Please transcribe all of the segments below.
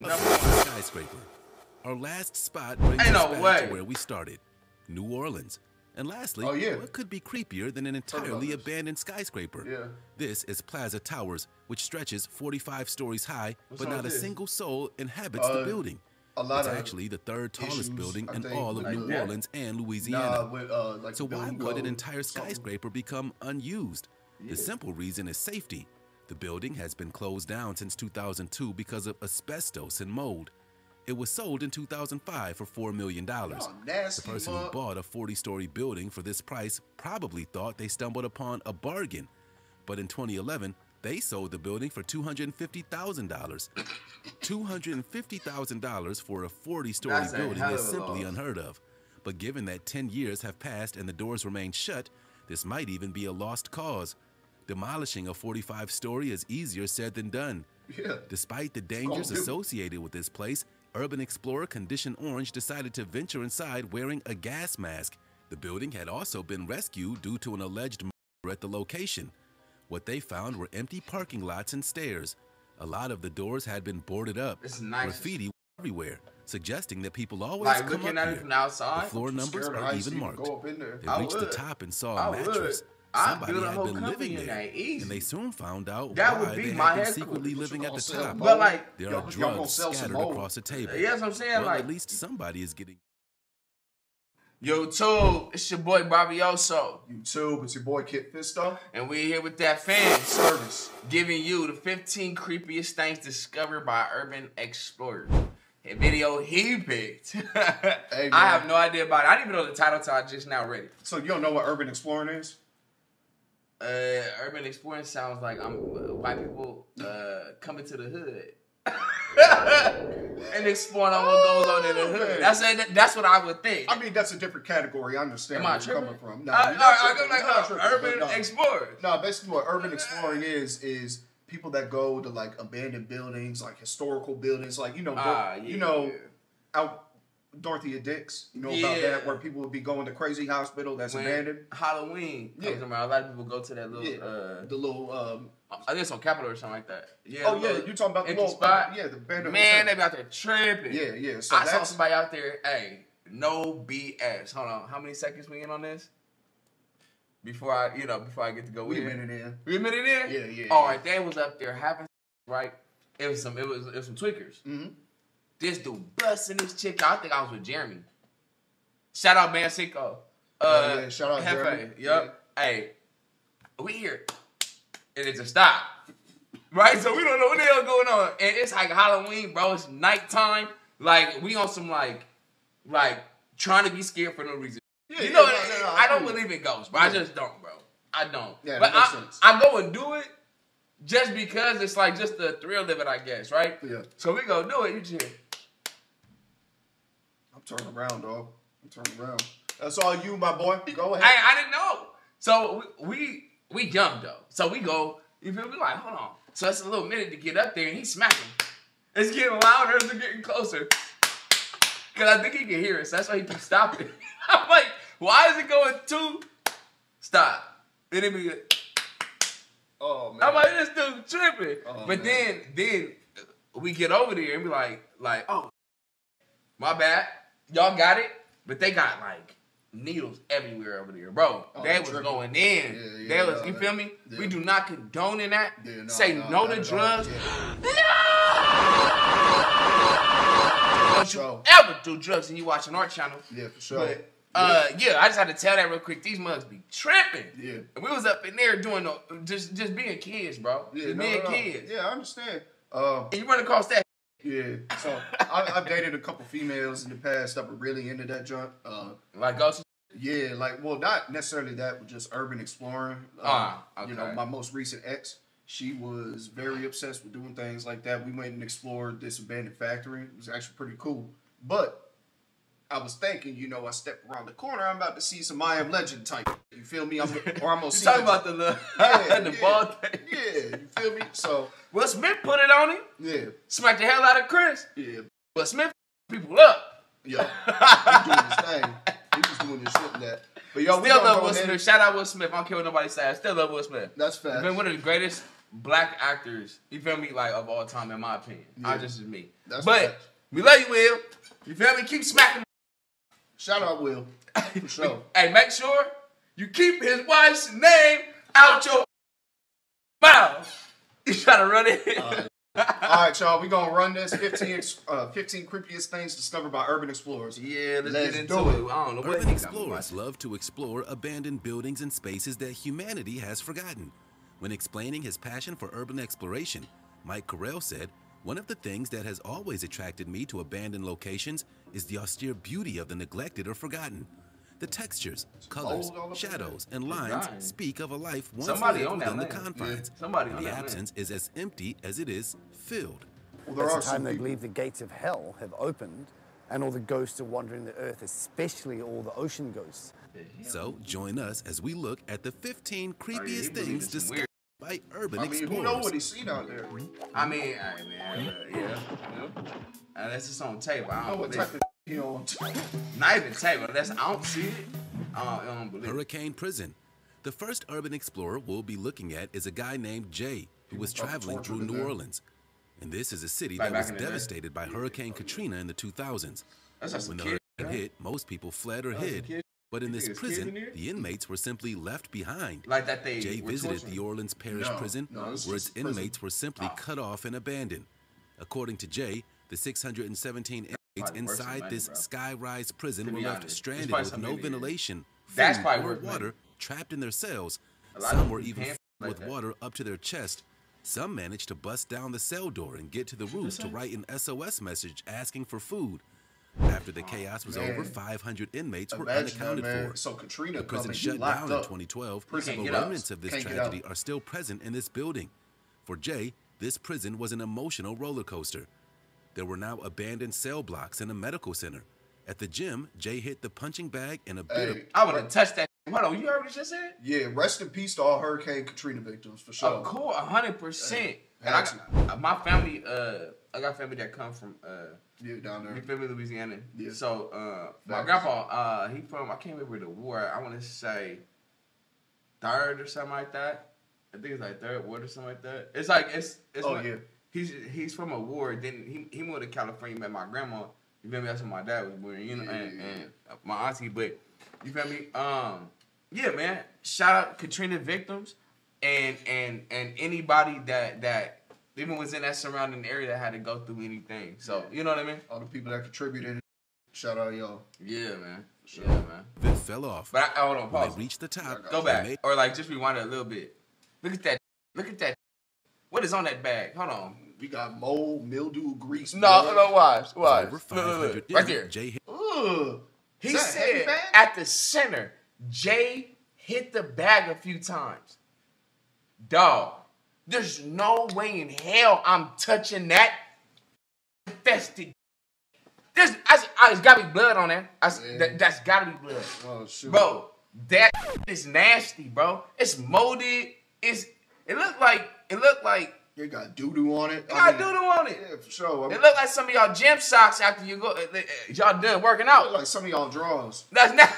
Skyscraper. Our last spot brings us back to where we started, New Orleans. And lastly, what could be creepier than an entirely abandoned skyscraper? This is Plaza Towers, which stretches 45 stories high, but not a single soul inhabits the building. It's actually the third tallest building in all of New Orleans and Louisiana. So why would an entire skyscraper become unused? The simple reason is safety. The building has been closed down since 2002 because of asbestos and mold. It was sold in 2005 for $4 million. The person who bought a 40-story building for this price probably thought they stumbled upon a bargain. But in 2011, they sold the building for $250,000. $250,000 for a 40-story building is simply unheard of. But given that 10 years have passed and the doors remain shut, this might even be a lost cause. Demolishing a 45-story is easier said than done. Despite the dangers associated with this place, urban explorer Condition Orange decided to venture inside wearing a gas mask. The building had also been rescued due to an alleged murder at the location. What they found were empty parking lots and stairs. A lot of the doors had been boarded up. Graffiti everywhere, suggesting that people always come up here. From outside, the floor numbers are even marked. They reached the top and saw a mattress. Somebody had been living there, and they soon found out why they had been secretly living at the top. There are drugs scattered across the table. Yes, I'm saying, well, at least somebody is getting... YouTube, it's your boy Barbioso. YouTube, it's your boy Kit Fisto. And we're here with that fan service, giving you the 15 creepiest things discovered by urban explorers. A video he picked. Hey, I have no idea about it. I didn't even know the title till I just now read it. So you don't know what urban exploring is? Urban exploring sounds like white people coming to the hood and exploring on what goes on in the hood. That's what I would think. I mean, that's a different category. I understand where you're coming from. No, urban explorer. No, basically what urban exploring is people that go to like abandoned buildings, like historical buildings, like out Dorothea Dix, you know about that, where people would be going to crazy hospital that's abandoned. Halloween comes around. A lot of people go to that little, I think it's on Capitol or something like that. Yeah. You talking about the little spot? The abandoned. Man, they be out there tripping. Yeah. So I saw somebody out there. Hey, no BS. Hold on, how many seconds we in on this? Before I get to go in. We a minute in. We a minute in? Yeah. All right, they was up there having right. It was some tweakers. This dude busting this chick out. I think I was with Jeremy. Shout out Man Cinco. Shout out Jeremy. Yup. Hey, we here. And it's a stop. Right? So we don't know what the hell going on. And it's like Halloween, bro. It's nighttime. Like, we on some like trying to be scared for no reason. I don't believe in ghosts, but I just don't, bro. I don't. Yeah, but that makes sense. I go and do it just because it's like just the thrill of it, I guess, right? Yeah. So we go do it. You just... I'm turning around, dog. I'm turning around. That's all you, my boy. Go ahead. I didn't know. So we jumped, though. So we go, you feel me? Like, hold on. So it's a little minute to get up there, and he's smacking. It's getting louder as we're getting closer. Because I think he can hear us. That's why he keeps stopping. I'm like, why is it going to stop? And it be good. Oh, man. I'm like, this dude tripping. Oh, but man. then we get over there and be like, oh, my bad. Y'all got it. But they got like needles everywhere over there, bro. They was going in. They was, you feel me? Yeah. We do not condone in that. Say no to drugs. No! Don't you ever do drugs and you watch an art channel. Yeah, for sure. But, I just had to tell that real quick. These mugs be tripping. Yeah. And we was up in there doing just being kids, bro. Just being kids. Yeah, I understand. And you run across that. Yeah. So I've dated a couple females in the past that were really into that junk. Like ghosts? Yeah, like, well, not necessarily that, but just urban exploring. Okay. You know, my most recent ex, she was very obsessed with doing things like that. We went and explored this abandoned factory. It was actually pretty cool. But I was thinking, I stepped around the corner, I'm about to see some I Am Legend type. You feel me? I'm gonna see. Talking about the ball thing. Yeah, you feel me? So Will Smith put it on him. Yeah. Smacked the hell out of Chris. Yeah. Will Smith people up. Yeah. He doing his thing. He was doing his shit in that. But yo, still love Will Smith. Shout out Will Smith. I don't care what nobody says. I still love Will Smith. That's fast. He's been one of the greatest black actors, you feel me, like of all time, in my opinion. Yeah. I just is me. That's but facts. we love you, Will. You feel me? Keep smacking. Shout out, Will. For sure. Hey, make sure you keep his wife's name out your mouth. You trying to run it? All right, y'all. We gonna run this 15 creepiest things discovered by urban explorers. Yeah, let's get into do it. I don't know what Urban explorers love to explore abandoned buildings and spaces that humanity has forgotten. When explaining his passion for urban exploration, Mike Carell said, "One of the things that has always attracted me to abandoned locations is the austere beauty of the neglected or forgotten. The textures, colors, shadows, and lines speak of a life once lived within the confines. The absence is as empty as it is filled." Well, It's the time they believe the gates of hell have opened and all the ghosts are wandering the earth, especially all the ocean ghosts. So join us as we look at the 15 creepiest things discovered by urban explorers. Who know what he's seen out there? I mean, yeah. That's just on tape. I don't What believe type of he on? Not even tape. I don't see it. I don't believe it. Hurricane Prison. The first urban explorer we'll be looking at is a guy named Jay, who was traveling through New Orleans. And this is a city that was devastated by Hurricane Katrina in the 2000s. When the hurricane hit, most people fled or hid. But in this prison, the inmates were simply left behind. Jay visited the Orleans Parish Prison, where its inmates were simply cut off and abandoned. According to Jay, the 617 inmates inside this sky-rise prison were left stranded with no ventilation, food, or water, trapped in their cells. Some were even filled with water up to their chest. Some managed to bust down the cell door and get to the roof to write an SOS message asking for food. After the chaos was over, 500 inmates were unaccounted for. So Katrina the prison shut down in 2012, but remnants of this tragedy are still present in this building. For Jay, this prison was an emotional roller coaster. There were now abandoned cell blocks and a medical center. At the gym, Jay hit the punching bag and a bit of... I would have touched that. Hold on, you heard what you just said? Yeah, rest in peace to all Hurricane Katrina victims, for sure. Oh, cool, 100%. And my family, I got family that come from... down there. You feel me, Louisiana? Yeah. So, my grandpa, he from, I can't remember the war. I want to say 3rd or something like that. I think it's like 3rd ward or something like that. It's like, he's from a ward. Then he moved to California, met my grandma. You feel me? That's when my dad was born, you know, and my auntie. But, you feel me? Yeah, man. Shout out Katrina victims and anybody that even was in that surrounding area that had to go through anything. So, you know what I mean? All the people that contributed, shout out y'all. Yeah, man. Sure. Yeah, man. It fell off. But hold on, pause. When they reached the top, go back. Or like just rewind it a little bit. Look at that. Look at that. What is on that bag? Hold on. We got mold, mildew, grease. No, watch. Over 500 right there. Jay hit. He said at the center, Jay hit the bag a few times. Dog, there's no way in hell I'm touching that infested. It's gotta be blood on there. That's gotta be blood. Oh, shoot. Bro, that is nasty, bro. It's molded. It looked like it got doo-doo on it. It got doo-doo on it. Yeah, for sure. It looked like some of y'all gym socks after you go. Y'all done working out. It look like some of y'all drawers. That's not.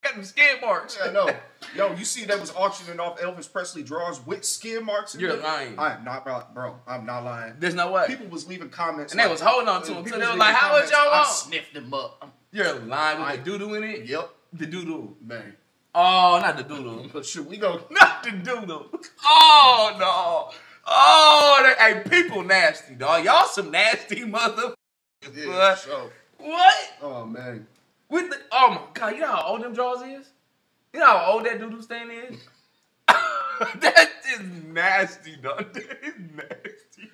Got them skid marks. Yeah, no. Yo, you see that was auctioning off Elvis Presley drawers with skid marks? You're lying. I am not, bro. I'm not lying. There's no way. People was leaving comments. And they was holding on to them. So they was like, how much y'all want? I sniffed them up. You're lying with the doo-doo in it? Yep. The doo-doo. Man. Oh, not the doo-doo. But should we go? Not the doo-doo. Oh, no. Oh, hey, people nasty, dog. Y'all some nasty motherfuckers. Yeah, sure. What? Oh, man. Oh, my God. You know how old them drawers is? You know how old that doo-doo stain is? That is nasty, dog. That is nasty.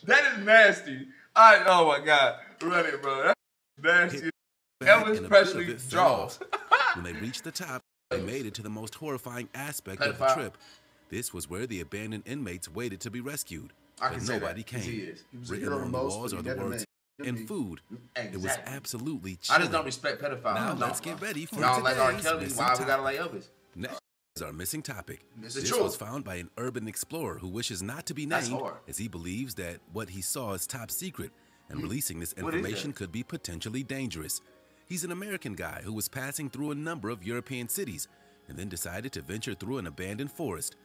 That is nasty. Oh, my God. Run it, bro. That's nasty. Elvis Presley drawers. When they reached the top, they made it to the most horrifying aspect of the trip. This was where the abandoned inmates waited to be rescued, but nobody came. Written on the walls are the words, "and food." Exactly. It was absolutely chilling. I just don't respect pedophiles. Now let's get ready for y'all like R. today's Kelly. missing Why we topic. gotta like Elvis? Next is our missing topic. This This was found by an urban explorer who wishes not to be named, as he believes that what he saw is top secret, and releasing this information could be potentially dangerous. He's an American guy who was passing through a number of European cities and then decided to venture through an abandoned forest.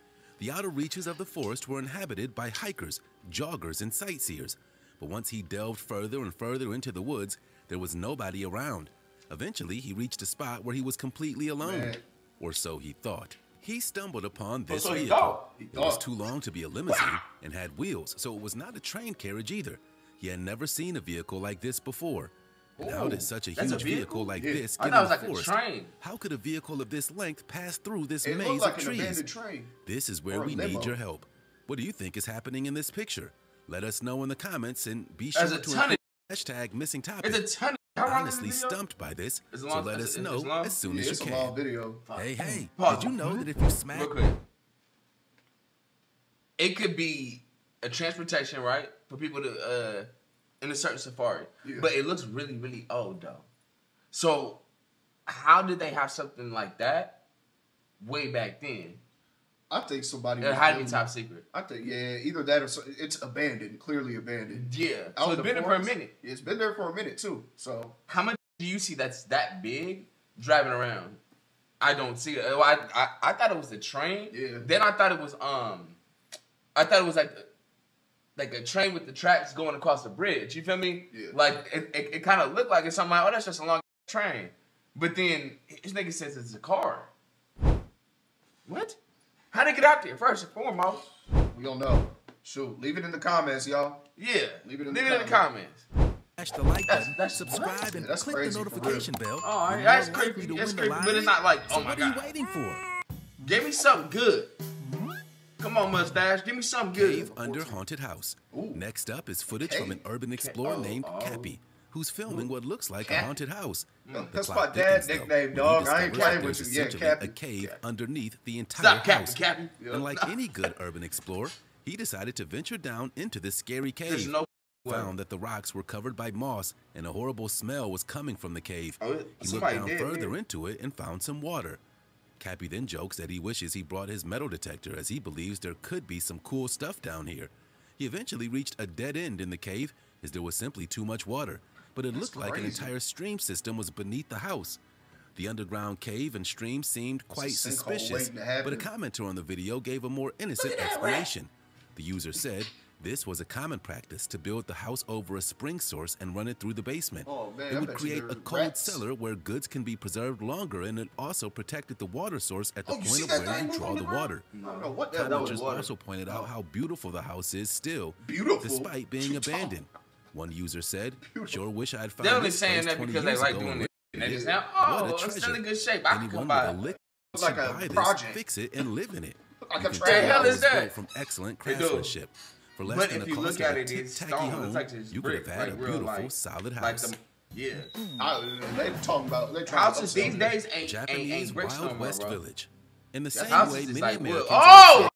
The outer reaches of the forest were inhabited by hikers, joggers, and sightseers. But once he delved further and further into the woods, there was nobody around. Eventually, he reached a spot where he was completely alone. Man. Or so he thought. He stumbled upon this so he vehicle. thought. It was too long to be a limousine and had wheels, so it was not a train carriage either. He had never seen a vehicle like this before. And how did such a that's huge a vehicle vehicle? like Yeah. this I get thought it in was the like a forest? train. How could a vehicle of this length pass through this It maze looked like of an trees? abandoned train. This is where Or a we need limo. your help. What do you think is happening in this picture? Let us know in the comments and be sure There's a to ton of. include hashtag missing topic. It's a ton. I'm How long is honestly the video? stumped by this, It's so long- let us it's know long? as soon Yeah, as you it's a can. long video. Hey, Pause. did you know that if you smack Real quick. It could be a transportation, right, for people to in a certain safari. Yeah. But it looks really, really old though. So how did they have something like that way back then? I think somebody. It was had to be building- top secret. I think either that or it's abandoned, clearly abandoned. Yeah. Out So in it's the been there for a forest. minute. It's been there for a minute too. So How much do you see that's that big driving around? I don't see it. Well, I thought it was a train. Yeah. Then I thought it was like a train with the tracks going across the bridge. You feel me? Yeah. Like it kind of looked like it's something like, oh, that's just a long train. But then this nigga says it's a car. What? How'd they get out there first and foremost? we don't know. Shoot, leave it in the comments, y'all. Yeah. Leave it in Leave the it in the comments. Smash the like button, That's- subscribe, and Yeah, that's click crazy the for notification bell. Oh, You're that's more likely creepy. to That's win the creepy, but it's lottery. not like, So oh my what God. are you waiting for? Give me something good. Come on, mustache. Give me something good. Cave under haunted house. Ooh. Next up is footage from an urban explorer named Cappy, who's filming what looks like a Cappy. haunted house. The That's plot my dad's thickens, though, nickname, when he dog. I ain't discovers playing that with there's you. Yeah, essentially Cappy. a cave Yeah. underneath the entire Stop, house. Cappy. Unlike any good urban explorer, he decided to venture down into this scary There's cave. no way. Found that the rocks were covered by moss and a horrible smell was coming from the cave. Oh, He looked somebody down dead further here. into it and found some water. Cappy then jokes that he wishes he brought his metal detector as he believes there could be some cool stuff down here. He eventually reached a dead end in the cave as there was simply too much water, but it looked like an crazy. entire stream system was beneath the house. The underground cave and stream seemed quite sinkhole suspicious, waiting to happen. but a commenter on the video gave a more innocent explanation. The user said this was a common practice to build the house over a spring source and run it through the basement. Oh, man, It I would bet you create a there are cold rats. cellar where goods can be preserved longer, and it also protected the water source at the Oh, you point see of that where thing you move draw on the the ground? water. I don't know what that was. Commenters also pointed out how beautiful the house is still, Beautiful? despite being abandoned. One user said, "Sure wish I'd found They're only this saying place that 20 because they years like ago doing and it. And they just Yeah. now, What oh, a it's still treasure. in good shape. I can Anyone come with by. a lick It's like should a buy this, project. fix it, and live in it. Like You a can trash tell The hell it is was that? built from excellent It do. craftsmanship. For less But than if the you cost look of at a it, it's tic-tacky stone. home, It's like this you could have brick, had like a real beautiful, life. solid Like house. the yeah. They talking about they trying to Houses upsell these it. days ain't Japanese bricks no Wild more, West bro. Village. In the That same house way is many like wood. Americans Oh!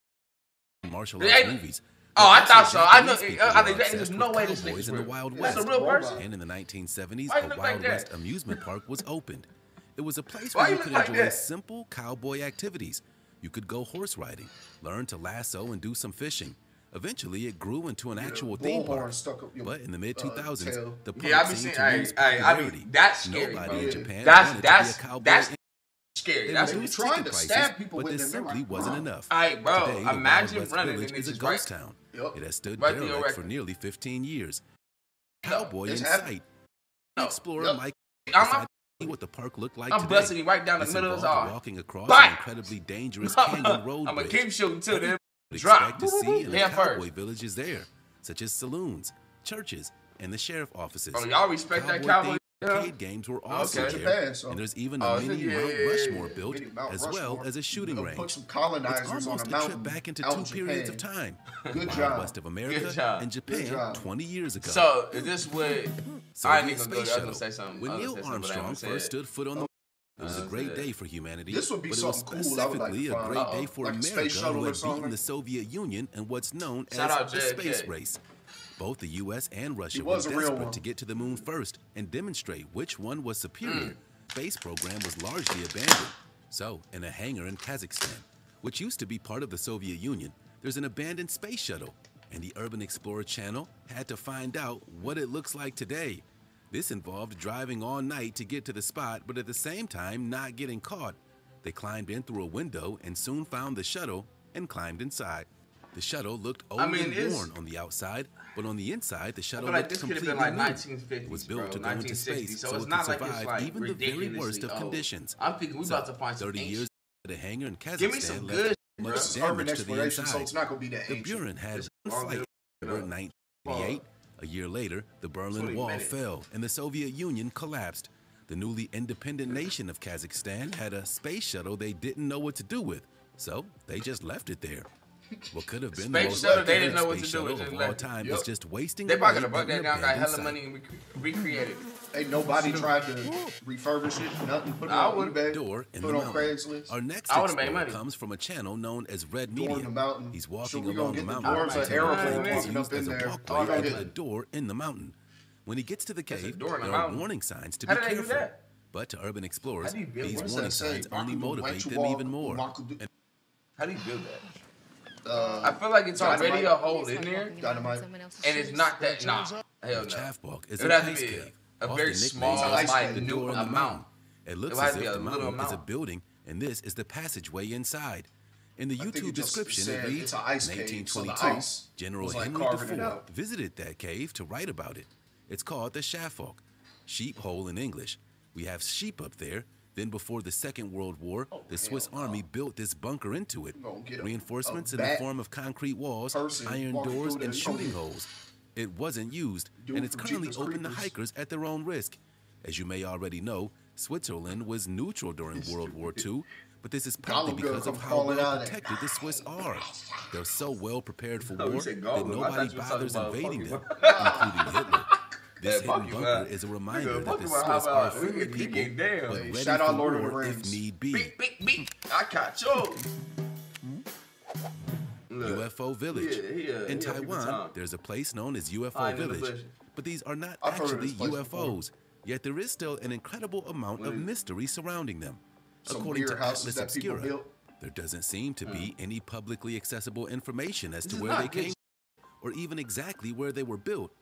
in martial They arts ain't- movies. Oh, I also thought so. I know. Japanese people I were think there's obsessed no with way this cowboys nigga's in the real. Wild Yeah, West. That's a real person. And in the 1970s, Why you a look Wild like that? West amusement park was opened. It was a place Why where you you look could like enjoy that? simple cowboy activities. You could go horse riding, learn to lasso, and do some fishing. Eventually, it grew into an actual theme bullhorn park. stuck up your, But in the mid-2000s, tail. the park Yeah, I be seemed seeing. to lose I popularity. mean, that's scary, Nobody bro. in Japan That's wanted to be a cowboy. that's scary. They That's reduced trying ticket to prices, stab people but with this them. They're simply like, wasn't "Bruh." enough. Aight, bro, Today, the Wild imagine West running Village and is a it's ghost right- town. Yep. It has stood Right there, derelict right for there. nearly 15 years. No, Cowboy it's in happening. sight. No. Explorer Yep. Mike I'm decided to see what the park looked like I'm today. busting you right down the This middle of his involved arm. walking across Bang! an incredibly dangerous canyon road I'm gonna bridge. keep shooting till Everything them you'd drop. expect to see in a Hand cowboy first. village is there, such as saloons, churches, and the sheriff offices. Oh, y'all respect that Cowboy-themed cowboy? arcade games were also Okay. there, Japan, so- and there's even Oh, a mini yeah, Mount yeah, yeah, Rushmore yeah. built, Mini Mount as well Rushmore. as a shooting They'll range. put some It's colonizers on almost a a mountain trip back into out two in periods of Japan. time. Good Wild job. West of America Good job. and Good Japan job. 20 years ago. So is this what? I ain't Soviet even space go there. I was shuttle. gonna say something. When I was Neil gonna say something, but I Armstrong ain't say first it. stood foot on the it was a That's great it. day for humanity. This would be but it was something cool I would like specifically to a find. great day for Like a space America, shuttle who or had something. beaten the Soviet Union in what's known Shout out as the JFK. space race. Both the U.S. and Russia He were was a real desperate one. to get to the moon first and demonstrate which one was superior. Space program was largely abandoned. So, in a hangar in Kazakhstan, which used to be part of the Soviet Union, there's an abandoned space shuttle, and the Urban Explorer channel had to find out what it looks like today. This involved driving all night to get to the spot, but at the same time not getting caught. They climbed in through a window and soon found the shuttle and climbed inside. The shuttle looked old and worn on the outside, but on the inside, the shuttle looked completely new. It was built to go into space, so it could survive even the very worst of conditions. I'm thinking we about to find some 30 years the hangar in Kazakhstan Give me some good much damage to the inside. So it's not gonna be that The Buran had one flight in 1988. A year later, the Berlin Wall fell and the Soviet Union collapsed. The newly independent nation of Kazakhstan had a space shuttle they didn't know what to do with, so they just left it there. What could have been the most shuttle, they didn't know what to do with of all time is just wasting They away probably gonna bug that in down, got hella abandoned money and recreate it. Ain't nobody tried to refurbish it, nothing. Put it on eBay, door in put the it on mountain. Craigslist. Our next I would've made explorer money. comes from a channel known as Red Door in Media. the mountain. He's walking So we along gonna the get the mountain. doors, an until aeroplane the place walking is up used in as a there. walkway Oh, no, to yeah. a door in the mountain. When he gets to the That's a cave, door in the there are mountain. warning signs to How be did they do careful. that? But to urban explorers, How do you build- these what does warning that say? signs only motivate them Makudu, even more. Makudu. How do you build that? I feel like it's already a hole in there, Dynamite. and it's not that. Nah, hell The no. Chaffbalk is It an would have to ice be cave. a often very nicknamed small, ice like cave. the door in the amount. mountain. It looks would have as to be if a the little mountain is a amount. building, and this is the passageway inside. In the think YouTube it just description, said it reads, it's an ice in cave, so the 1822, ice General was like Henry carving it IV out. visited that cave to write about it. It's called the Chaffalk, sheep hole in English. We have sheep up there. Then before the Second World War, the Swiss Army built this bunker into it. gonna get Reinforcements a in the bat form of concrete walls, person iron walking doors, through and there. shooting holes. It wasn't used, Dude and it's from currently Jeepers open to Creepers. hikers at their own risk. As you may already know, Switzerland was neutral during World War II, but this is partly Gollum girl because of come how crawling well out of protected the Swiss are. They're so well prepared for Oh, you war said that Gollum. I nobody thought you were bothers talking about invading them, Pokemon. including Hitler. This Yeah, hidden Pokemon. bunker is a reminder Nigga, that the Pokemon, how Swiss are about- friendly nigga, people, get down. but Hey, ready shout out for Lord of the war if Rings. need be. Beep, beep, beep. I caught you. Look. UFO Village. He a In people Taiwan, time. there's a place known as UFO I ain't in the Village. bush. But these are not I've heard of actually this place UFOs, yet there is still an incredible amount of Really? mystery surrounding them. Some According to weird houses Atlas that people Obscura, built. there doesn't seem to be any publicly accessible information as to is where not they good came or even exactly where they were built.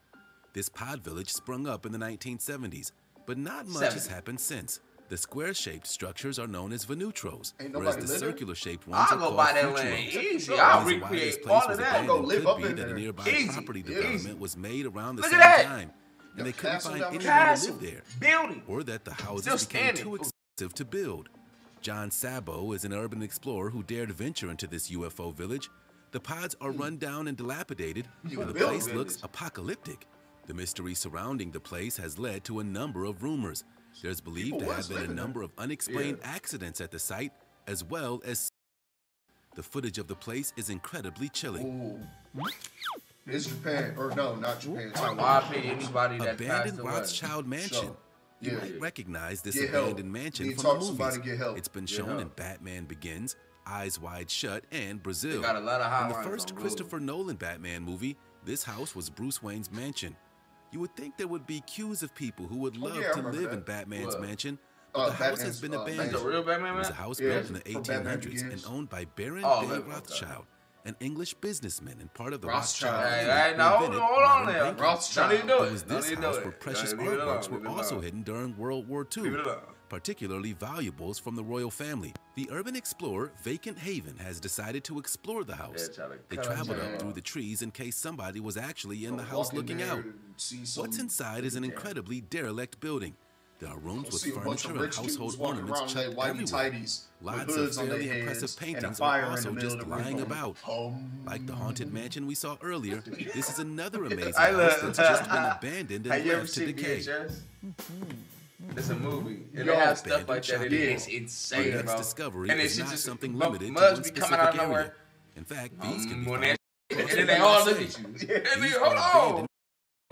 This pod village sprung up in the 1970s, but not much has 70. happened since. The square-shaped structures are known as venutros, Ain't whereas nobody the live there? circular-shaped ones I'll are go called buy that land futuros. easy. The I'll reason why this recreate place all was of that. Go abandoned live could up be in that a there. nearby Easy, property easy. development was made around the Look same at that. time, and The they couldn't castle find down anyone there. to Castle. live there, Building. or that the houses Still became standing. too expensive to build. John Sabo is an urban explorer who dared venture into this UFO village. The pods are run down and dilapidated, You and the built place village. looks apocalyptic. The mystery surrounding the place has led to a number of rumors. There's believed People to have was been a living there. number of unexplained accidents at the site, as well as the footage of the place is incredibly chilling. Ooh. It's Japan, or no, not Japan. So Taiwan. why pay anybody that passed Abandoned away? Rothschild Mansion. Sure. You Yeah. might recognize this Get help. abandoned mansion Need to from talk the to movies. somebody, get help. It's been Get shown in help. Batman Begins, Eyes Wide Shut, and Brazil. They got a lot of In the highlights first on Christopher Nolan Batman movie, this house was Bruce Wayne's mansion. You would think there would be queues of people who would love yeah, I to remember live that. in Batman's What? mansion, but the house has Batman's, been Batman's abandoned. That's the real Batman, It was a man? house Yeah, built in the from Batman 1800s and Begins. owned by Baron Oh, de okay, okay. Rothschild, an English businessman and part of the Rothschild. Rothschild Hey, family hey, who no, hold invented on modern there. banking. Rothschild. Don't even do It it. was Don't this even do house it. where precious Leave it alone, artworks leave it were also alone. hidden during World War Leave it II, alone. particularly valuables from the royal family. The urban explorer Vacant Haven has decided to explore the house. Yeah, try to They cut traveled it up down. through the trees in case somebody was actually in the Walk house in looking there out. and see some- What's inside is an Yeah. incredibly derelict building. There are rooms with See a bunch furniture of and rich dudes household walking ornaments around in chucked their whitey everywhere. tighties with Lots of hoods on their fairly heads impressive and a paintings fire are in the also middle just of the room lying going, about. "Hum." Like the haunted mansion we saw earlier, this is another amazing I house love- that's just been abandoned Have and you ever left to seen decay. VHS? It's a movie. And Yo, they have stuff abandoned like that. It shopping is mall. insane, Our next bro. discovery And is it's not just something mu- limited to mugs one be specific coming out of area. nowhere. In fact, these can be When found that and then they all look at you. And they, hold on.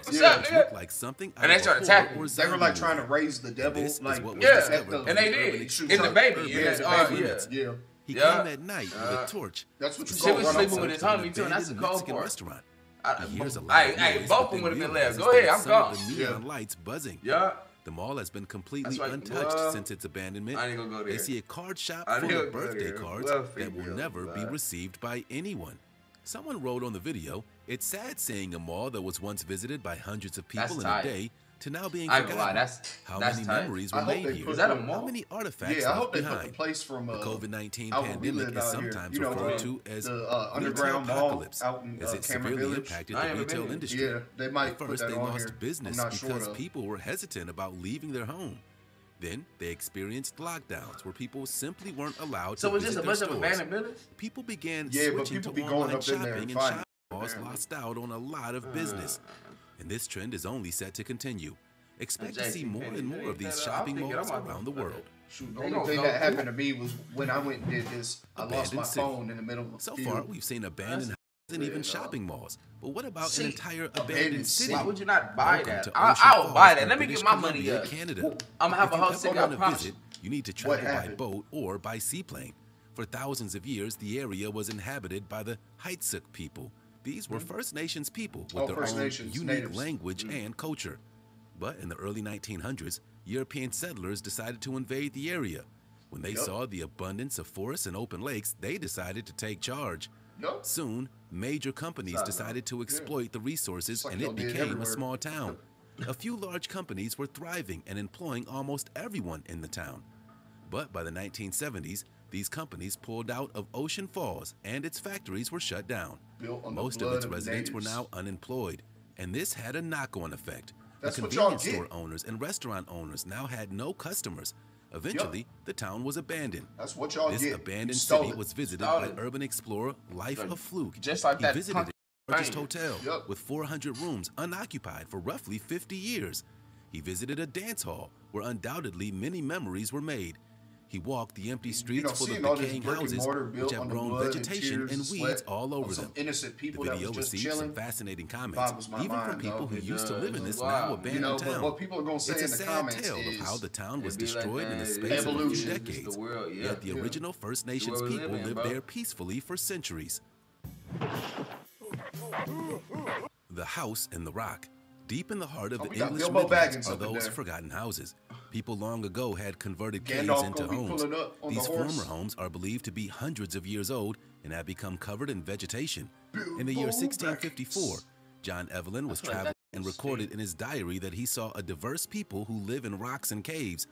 What's up, which nigga? look like something And they out of a start attacking horror you. or They were like zombie trying to movie. raise the devil, This is like what was Yeah, discovered and by they the urban did. explorer In the baby. Urban In yeah, the, Explorer. yeah. yeah. He Yeah. came at night with a torch. That's what you She call was run sleeping off with of. his homie too, and that's the Abandoned cold Mexican part. restaurant. I- He hears a Hey, loud hey, noise, both but of them then would have been realizes left. Go that ahead, I'm some of gone. the neon lights buzzing. Yeah. The mall has been completely That's right. untouched Well, since its abandonment. I ain't gonna go They there. see a card shop I full ain't of gonna go birthday there. cards Well, that will female, never be but- received by anyone. Someone wrote on the video, "It's sad seeing a mall that was once visited by hundreds of people That's in a tight. day to now being I ain't gonna lie, forgotten. How that's many tight. memories I were hope made they here? put Is that a the- mall? How many artifacts Yeah, I left hope they put behind? the place from The COVID-19 out where we pandemic lived is out here. sometimes You know, referred to as the retail underground mall apocalypse, out in as it Cameron severely Village. impacted I the ain't retail been here. industry. Yeah, they might At put first, that they on lost here. business I'm not sure, because though. people were hesitant about leaving their home. Then they experienced lockdowns where people simply weren't allowed So to it's visit just a their bunch of stores. abandoned buildings? People began Yeah, but switching people to be going online up in there shopping, and and finding shopping malls apparently. lost out on a lot of business. And this trend is only set to continue. Expect to see more and more of these shopping malls around the world. Shoot, the They only gonna thing go that through. happened to me was when I went and did this. I lost Abandoned my city. phone in the middle of a So field. far, we've seen abandoned houses and even shopping malls. But what about See, an entire abandoned abandoned city? city. Why would you not buy Welcome that? to I Ocean will Falls buy that. in Let me British get my money Columbia, up. Canada. I'm gonna have a If whole you city, ever I want to promise visit, you. you need to What travel by happened? boat or by seaplane. For thousands of years, the area was inhabited by the Heitsuk people. These were First Nations people with their First own Nations, unique natives. language and culture. But in the early 1900s, European settlers decided to invade the area. When they saw the abundance of forests and open lakes, they decided to take charge. Yup. Soon, major companies decided to exploit the resources, like and y'all it did became a everywhere. small town. A few large companies were thriving and employing almost everyone in the town. But by the 1970s, these companies pulled out of Ocean Falls and its factories were shut down. Built on the Most of blood its of residents were natives. now unemployed, and this had a knock-on effect. That's the what y'all convenience store get. owners and restaurant owners now had no customers. Eventually, the town was abandoned. That's what y'all This get. abandoned You stole city it. was visited Stole by it. urban explorer Life of Fluke. Just like he that visited punk the largest thing. hotel Yup. with 400 rooms unoccupied for roughly 50 years. He visited a dance hall where undoubtedly many memories were made. He walked the empty streets full seeing of all this decaying brick and houses mortar which built have on the grown blood and vegetation tears and and weeds sweat all of over some them. innocent The people that video was just received some chilling. fascinating comments, Boggles my even from mind, people dog. who It used to does. live in this Wow. now You abandoned know, town. but what people are gonna say It's a in the sad comments tale of is how the town was it'd be like destroyed in the that. space of a few Evolution. It's just decades. the world, yeah. Yet the original First Nations world we people live in, lived bro. there peacefully for centuries. The House in the Rock. Deep in the heart of the we got English Bilbo Midlands Baggins are up in those there. forgotten houses. People long ago had converted Gandalf caves into gonna be homes. pulling up on the These horse. former homes are believed to be hundreds of years old and have become covered in vegetation. In the year Bilbo 1654, John Evelyn was That's what traveling that and is. recorded in his diary that he saw a diverse people who live in rocks and caves.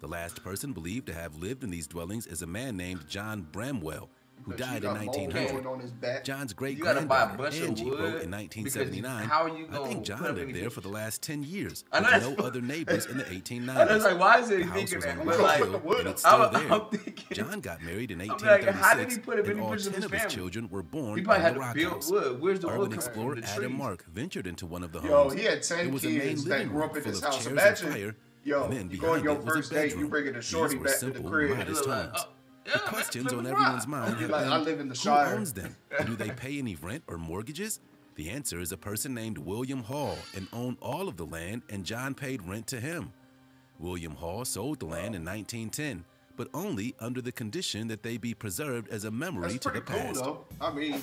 The last person believed to have lived in these dwellings is a man named John Bramwell, who But you died in got mold 1900. growing on his back. John's great You gotta buy a granddaughter bunch of Angie wood wrote in because 1979. how are you I gonna think put John up lived any there for the last 10 years I know with that's no other neighbors in the 1890s. I was like, why is The he house thinking was that? on But Rock like, Hill, and it's I'm- still there. I'm thinking- John got married in I'm like, 1836, how did he put up any and all pictures of 10 his of his family? children were He born in probably the had to Rock build House. wood. Where's the Urban wood coming explorer from? The Adam trees. Mark ventured into one of the Yo, homes. he had 10 There was a main kids that living grew room up in full his of house. chairs Imagine, and fire, yo, and then you go on behind your it was a first date, you bedroom. bringing a shorty These were back to the simple, crib. modest It was like, homes. yeah, The man, questions on Plymouth everyone's Rock. mind have Like, been, I live in the who Shire. owns them? Do they pay any rent or mortgages? The answer is a person named William Hall and owned all of the land, and John paid rent to him. William Hall sold the land in 1910, but only under the condition that they be preserved as a memory That's to the pretty cool, past. though. I mean,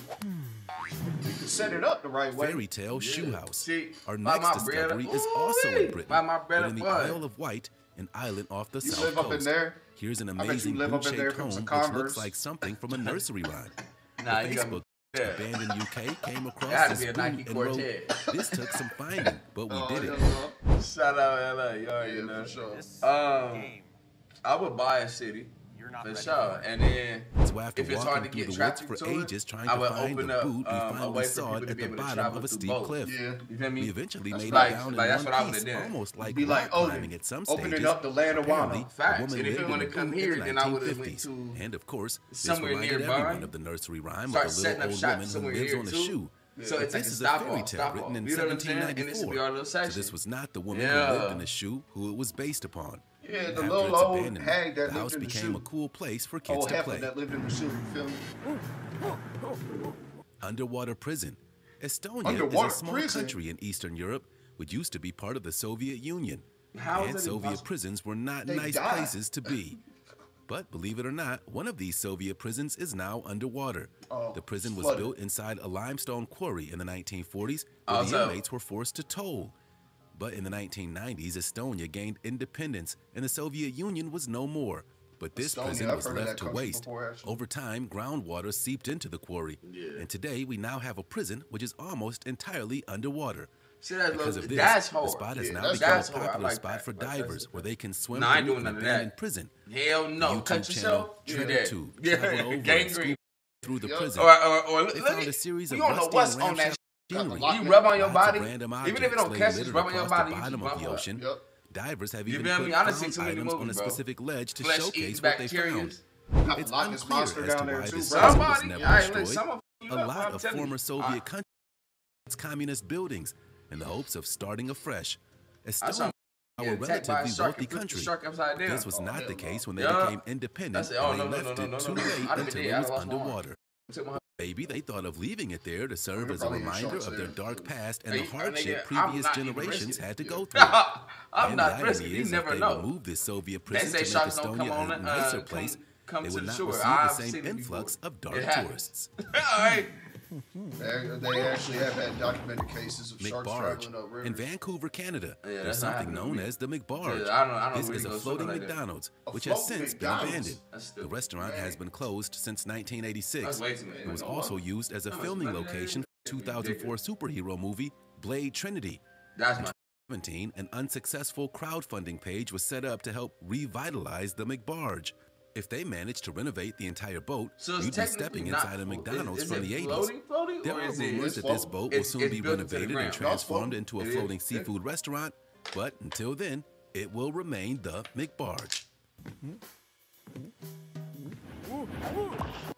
you can set it up the right way. Fairy Tale Shoe House. See, Our by next my discovery bread- is also in Ooh-wee. Britain, By my bread but in and the butter. Isle of Wight, an island off the You south live up in coast. there? Here's an bet you amazing live up in there boot-shaped from home some which Converse. looks like something from a nursery rhyme. Nah, The you got Facebook yeah. Abandoned UK came across Gotta this be a boot Nike and wrote, Cortez. "This took some finding, but we did it." Shout out LA, you already Yeah, know. for sure. I would buy a city. For sure. And then So after if it's hard to walking through get the woods traffic for to it, ages trying I to would find open the up boot, we a finally way for saw people it to at be the able to bottom travel of a through steep boats. cliff. Yeah. You feel me? We eventually That's made like- it down like, in that's one what I piece, would've done. almost like Be like rock Odin, climbing at some opening stages. up the land of Apparently, Wano. a Facts. woman And if lived it in wanna the come boot in here, the then I would've went 1950s. to And of course, this somewhere reminded nearby. everyone of the nursery rhyme Start of the setting little up old shop woman who somewhere lives here on a too. shoe. So But it's like this a is a stop fairy off, tale stop written off. in You know what I'm saying? And this would be 1794. our little So section. this was not the woman Yeah. who lived in the shoe who it was based upon. Yeah, the After little its old abandonment, hag that the lived house in the became shoe. a cool place for kids Old to heifer play. that lived in the shoe. You feel me? Underwater prison. Estonia Underwater is a small prison? country in Eastern Europe, which used to be part of the Soviet Union. How is And that Soviet impossible? prisons were not They nice died. places to be. But believe it or not, one of these Soviet prisons is now underwater. Oh, The prison was flooded. built inside a limestone quarry in the 1940s, where Oh, the so- inmates were forced to toll. But in the 1990s, Estonia gained independence, and the Soviet Union was no more. But this Estonia, prison I've was heard of left that to country waste. before, actually. Over time, groundwater seeped into the quarry. And today, we now have a prison which is almost entirely underwater. See, that's Because of this, that's the hard. spot has Yeah, now that's become a hard. I popular like spot that. for Like, divers where they can swim Nah, I ain't through doing an none of abandoned that. prison. Hell no. YouTube Cut channel yourself. TrevorTube Yeah. traveled over and Gangrene. scooped through the prison. Or They found a series of you don't know rusty what's and on that. ramshackle machinery. You rub on your Lots of body, random even if it objects don't lay catch, just littered rub on your across body. the You bottom just of the rub ocean. Yep. Divers have You even feel put me? I done seen found too many items on movies, a bro. specific ledge to Flesh-eating showcase what they bacteria. found. Got It's the Loch Ness unclear Monster as down to there why too, this bro. site was Somebody, never all right, look, destroyed. someone A lot of former Soviet countries communist buildings in the hopes of starting afresh. Estonia, a relatively wealthy country. This was not the case when they became independent and they left it too late until it was underwater. Maybe they thought of leaving it there to serve as a reminder of their dark past and the hardship previous generations had to go through. I'm And not the risking. irony You is, never if they know. removed this Soviet They prison say to make sharks don't come Estonia on a it, nicer place, come they to would the not shore. receive the I've same seen it influx before. of dark It happens. tourists. All right. They actually have had documented cases of sharks traveling up McBarge. rivers. In Vancouver, Canada, Yeah, there's that's not something happening to known me. as the McBarge. Yeah, I don't This really is a go floating swimming like that. McDonald's, A which has floating since been McDonald's? abandoned. That's The stupid. restaurant has been closed since 1986. That's way too many. It was also used as a filming location for the 2004 superhero movie Blade Trinity. That's my. 2017, an unsuccessful crowdfunding page was set up to help revitalize the McBarge. If they managed to renovate the entire boat, So it's you'd be technically stepping not inside a floating. McDonald's Is from it the 80s. floating, There or are is it- rumors that this boat will soon be built into the renovated and ground? transformed into a It is. floating seafood restaurant, but until then, it will remain the McBarge.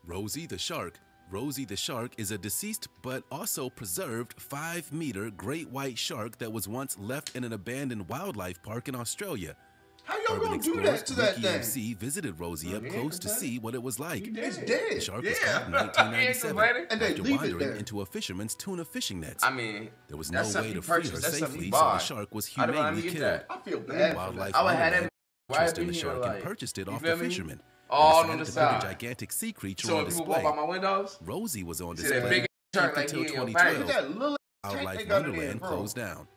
Rosie the Shark. Rosie the Shark is a deceased but also preserved 5-meter great white shark that was once left in an abandoned wildlife park in Australia. How y'all Urban gonna do explorers that to that Ricky thing? MC visited Rosie up close to see what it was like. It's The dead. shark was Yeah. caught in 1997 And they after leave it wandering there. into a fisherman's tuna fishing nets. I mean, There was no that's something way you to free her purchase. That's something safely, you so the buy. shark was I don't humanely get killed. that. I feel bad for Wildlife that. I would have Wonderland that interested right in the here, shark like, and purchased it you off feel the me? fisherman. All and on decided the to put the side. gigantic sea creature So on when people display. walk by my windows, Rosie was on see that display big shark like until he in your 2012. Look at that little tank Wildlife they got in there, Wonderland bro. closed down.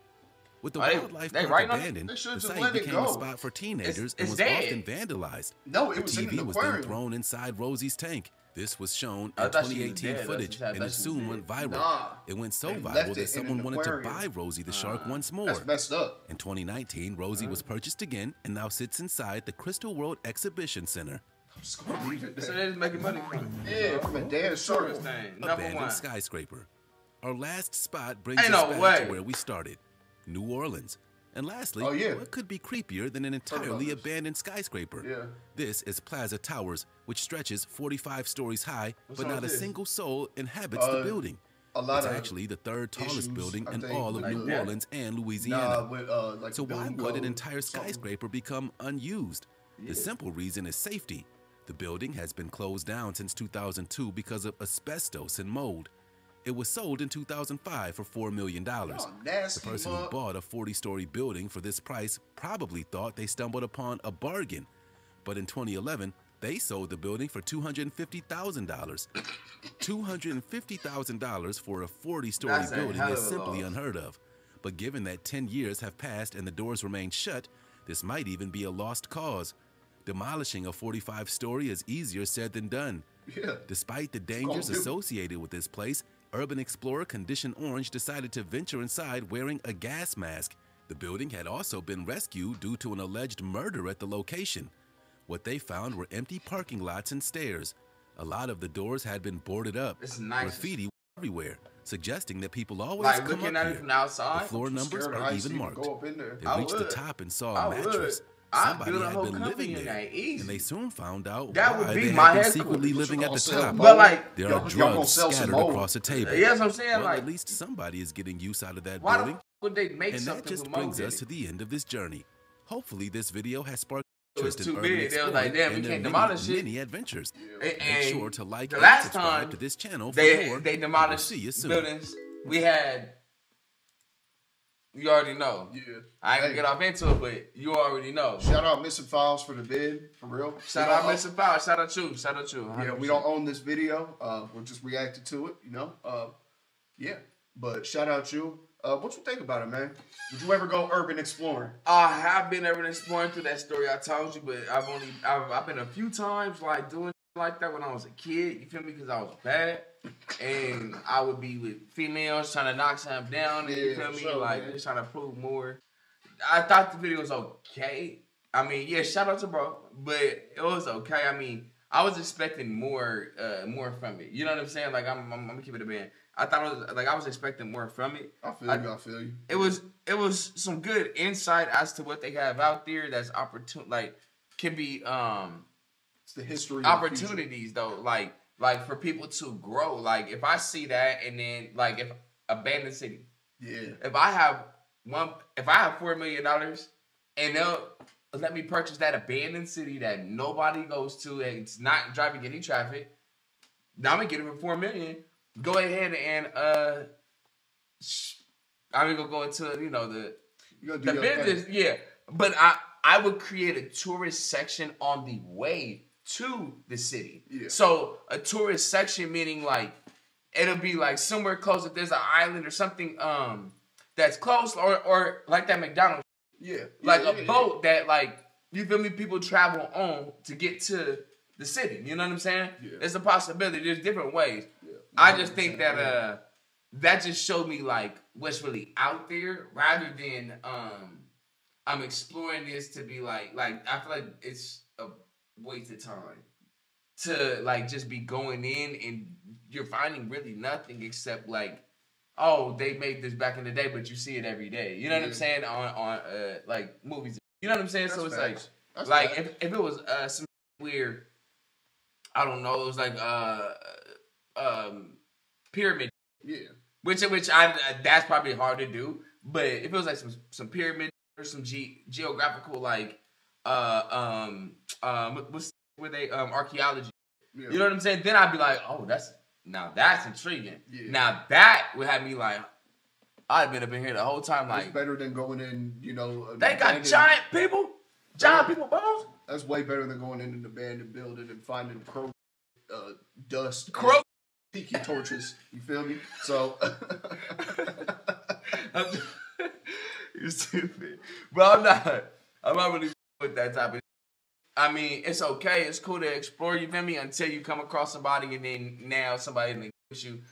With the Oh, they- wildlife they park right on it? abandoned, They the should've just site let it became a go. spot for teenagers and it's was dead. often vandalized. No, it The was in TV the was then aquarium. thrown inside Rosie's tank. This was shown I in thought she was 2018 dead. footage, I thought and it she was soon dead. went viral. Nah. It went so They viral left it that in someone an wanted to aquarium. buy Rosie the Shark once more. That's messed up. In 2019, Rosie was purchased again and now sits inside the Crystal World Exhibition Center. I'm just gonna leave it so there. they're just making money from it. Yeah, from a dead shark. Tourist thing. Number Abandoned one. skyscraper. Our last spot brings Ain't us no back way. to where we started, New Orleans. And lastly, Oh, yeah. what could be creepier than an about entirely this. abandoned skyscraper? Yeah. This is Plaza Towers, which stretches 45 stories high, What's but wrong not a with this? single soul inhabits the building. A lot It's of actually the third tallest issues, building I in think, all of like New that. Orleans and Nah, Louisiana. with like So the why building would an code, entire something. skyscraper become unused? The simple reason is safety. The building has been closed down since 2002 because of asbestos and mold. It was sold in 2005 for $4 million. Y'all The nasty person who mug. bought a 40-story building for this price probably thought they stumbled upon a bargain. But in 2011, they sold the building for $250,000. $250,000 for a 40-story That's a building hell is of a simply loss. unheard of. But given that 10 years have passed and the doors remain shut, this might even be a lost cause. Demolishing a 45-story is easier said than done. Yeah. Despite the dangers do. associated with this place, urban explorer Condition Orange decided to venture inside wearing a gas mask. The building had also been rescued due to an alleged murder at the location. What they found were empty parking lots and stairs. A lot of the doors had been boarded up. It's nice. Graffiti everywhere, suggesting that people always Like come looking up at it here. from the outside. The floor numbers Scared of are heights even to marked. go up in there. They I reached the would. top and saw I a would. mattress. I'd Somebody build a had whole been company living in there, that, easy. and they soon found out That why would be they my had been headquarters. secretly living at the Sell top. But like, There Y'all- are y'all gonna drugs sell some scattered mold. across the table. yeah, that's what I'm saying. Well, Like, at least somebody is getting use out of that why the building. f would they make And that something just with brings mold us to in it? the end of this journey. Hopefully, this video has sparked It was interest in too urban big. They was like, exploring damn, we and their can't many, demolish it. many adventures. And Make sure to like the and last subscribe time to this channel for they more. they We'll demolished see you soon. buildings. We had. You already know. Yeah. I ain't gonna Hey, get off into it, but you already know. Shout out Missing Files for the bid, for real. Shout out Mr. Power. Shout out you. Shout out you. Yeah, we don't own this video. We're just reacting to it, you know. Yeah, but shout out you. What you think about it, man? Would you ever go urban exploring? I have been urban exploring through that story I told you, but I've been a few times like doing like that when I was a kid. You feel me? Because I was bad, and I would be with females trying to knock something down. And, you feel me? Sure, like man. just trying to prove more. I thought the video was okay. I mean, yeah, shout out to bro, but it was okay. I mean, I was expecting more from it. You know what I'm saying? Like I'm gonna keep it a band. I thought it was like I was expecting more from it. I feel you. It was some good insight as to what they have out there. That's can be It's the history. opportunities though. Like for people to grow. Like if I see that and then like if abandoned city. Yeah. If I have $4 million and they'll let me purchase that abandoned city that nobody goes to and it's not driving any traffic, now I'm gonna get it for $4 million. Go ahead and I'm gonna go into the business, yeah. But I would create a tourist section on the way to the city. Yeah. So a tourist section meaning like it'll be like somewhere close if there's an island or something that's close or like that McDonald's. Yeah. Like a boat that like you feel me people travel on to get to the city. You know what I'm saying? Yeah. There's a possibility. There's different ways. Yeah. I just think that that just showed me like what's really out there rather than I'm exploring this to be like I feel like it's a waste of time to like just be going in and you're finding really nothing except like, oh, they made this back in the day, but you see it every day. You know what I'm saying? On like movies. You know what I'm saying? That's so it's facts. like if it was some weird, I don't know, it was like pyramid. Yeah. Which that's probably hard to do. But if it was like some pyramid or some geographical like what's where they archaeology. Yeah. You know what I'm saying? Then I'd be like, oh, that's intriguing. Yeah. Now that would have me like, I've been up in here the whole time like. It's better than going in, They got giant people bones. That's way better than going in an abandoned building and finding dust, tiki torches. You feel me? So. You're stupid, but I'm not really with that type of. I mean, it's okay. It's cool to explore, you feel me, until you come across somebody and then now somebody puts you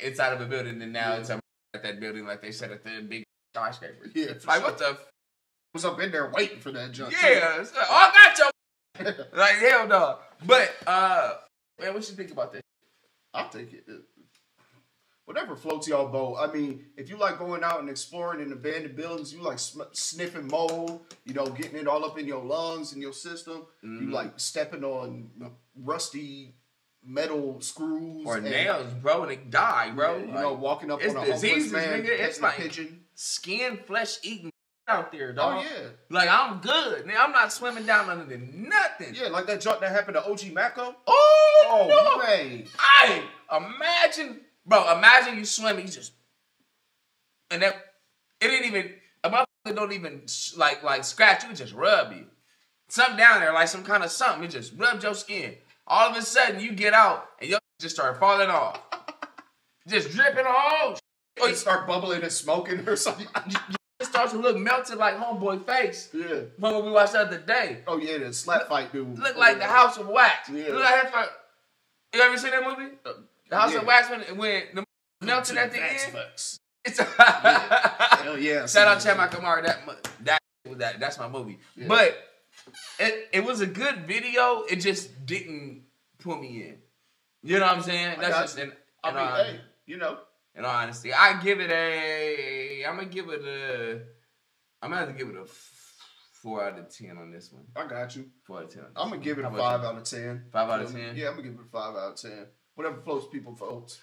inside of a building and now it's at that building like they said at the big skyscraper. Yeah. Like, what the was up in there waiting for that junk. Yeah. Like, oh, I got your like, hell no. But, man, what you think about this? I'll take it. Whatever floats y'all boat. I mean, if you like going out and exploring in abandoned buildings, you like sniffing mold, getting it all up in your lungs and your system. Mm-hmm. You like stepping on rusty metal screws or nails, bro, and they die, bro. Yeah, walking up on a diseases, homeless man, nigga. It's like pigeon. Skin, flesh eating out there, dog. Oh yeah. Like I'm good. Man, I'm not swimming down under nothing. Yeah, like that junk that happened to OG Mako. Oh no. Man. Imagine you swimming, you just and that it didn't even a motherfucker don't even like scratch you, it just rub you. Something down there, like some kind of something, it just rubbed your skin. All of a sudden you get out and your just start falling off. Just dripping off. Or you start bubbling and smoking or something. It starts to look melted like homeboy face. Yeah. From what we watched the other day. Oh yeah, the slap fight dude. Look like the House of Wax. Yeah. Look like that. You ever seen that movie? The House of Wax when the melted at the end. It's hell yeah. Shout out Chad Michael that's my movie. Yeah. But it was a good video. It just didn't put me in. You know what I'm saying? That's just in hey, in all honesty, I'm gonna have to give it a 4 out of 10 on this one. I got you. 4 out of 10. I'm gonna give it a 5 out of 10. 5 out of 10? Yeah, I'm gonna give it a 5 out of 10. Whatever floats people votes,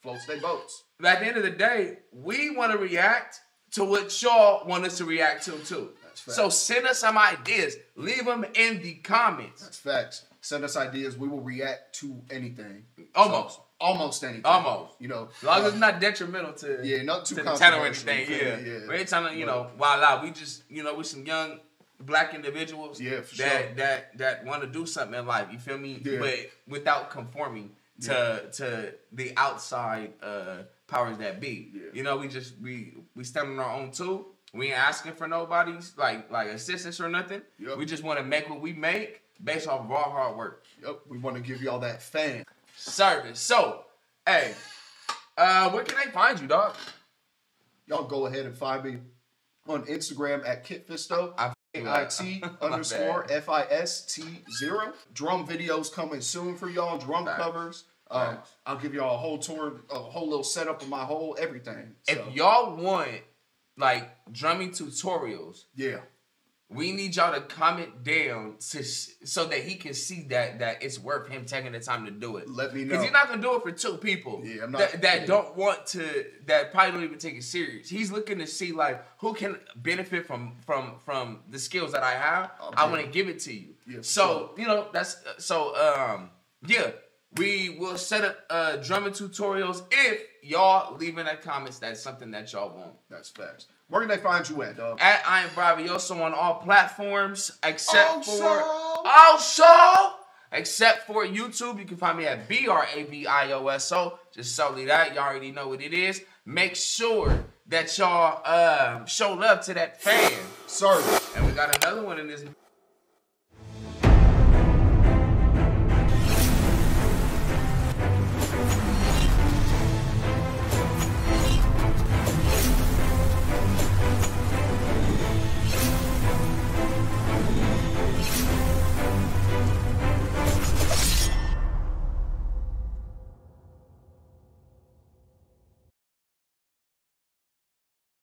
floats their boats. But at the end of the day, we want to react to what y'all want us to react to too. That's facts. So send us some ideas. Leave them in the comments. That's facts. Send us ideas. We will react to anything. Almost. Almost anything. Almost. As long as it's not detrimental to not too to the channel or anything. Yeah. We ain't trying to, wild out. We just, we're some young black individuals that want to do something in life. You feel me? Yeah. But without conforming to the outside powers that be. Yeah. You know, we stand on our own too. We ain't asking for nobody's like assistance or nothing. Yep. We just want to make what we make based off of our hard work. Yep. We want to give y'all that fan service. So, hey, where can they find you, dog? Y'all go ahead and find me on Instagram at KitFisto. IT_FIST0. Drum videos coming soon for y'all. Drum covers. I'll give y'all a whole tour, a whole little setup of my whole everything. If y'all want like drumming tutorials, yeah, we need y'all to comment down so that he can see that it's worth him taking the time to do it. Let me know. Because he's not gonna do it for two people. Yeah, I'm not. That don't want to. That probably don't even take it serious. He's looking to see like who can benefit from the skills that I have. I want to give it to you. Yeah, so you know that's yeah. We will set up drumming tutorials if y'all leave in the comments that's something that y'all want. That's facts. Where can they find you at, dog? At I Am Bravioso on all platforms except for YouTube. You can find me at BRAVIOSO. Just solely that. Y'all already know what it is. Make sure that y'all show love to that fan. Sorry. And we got another one in this.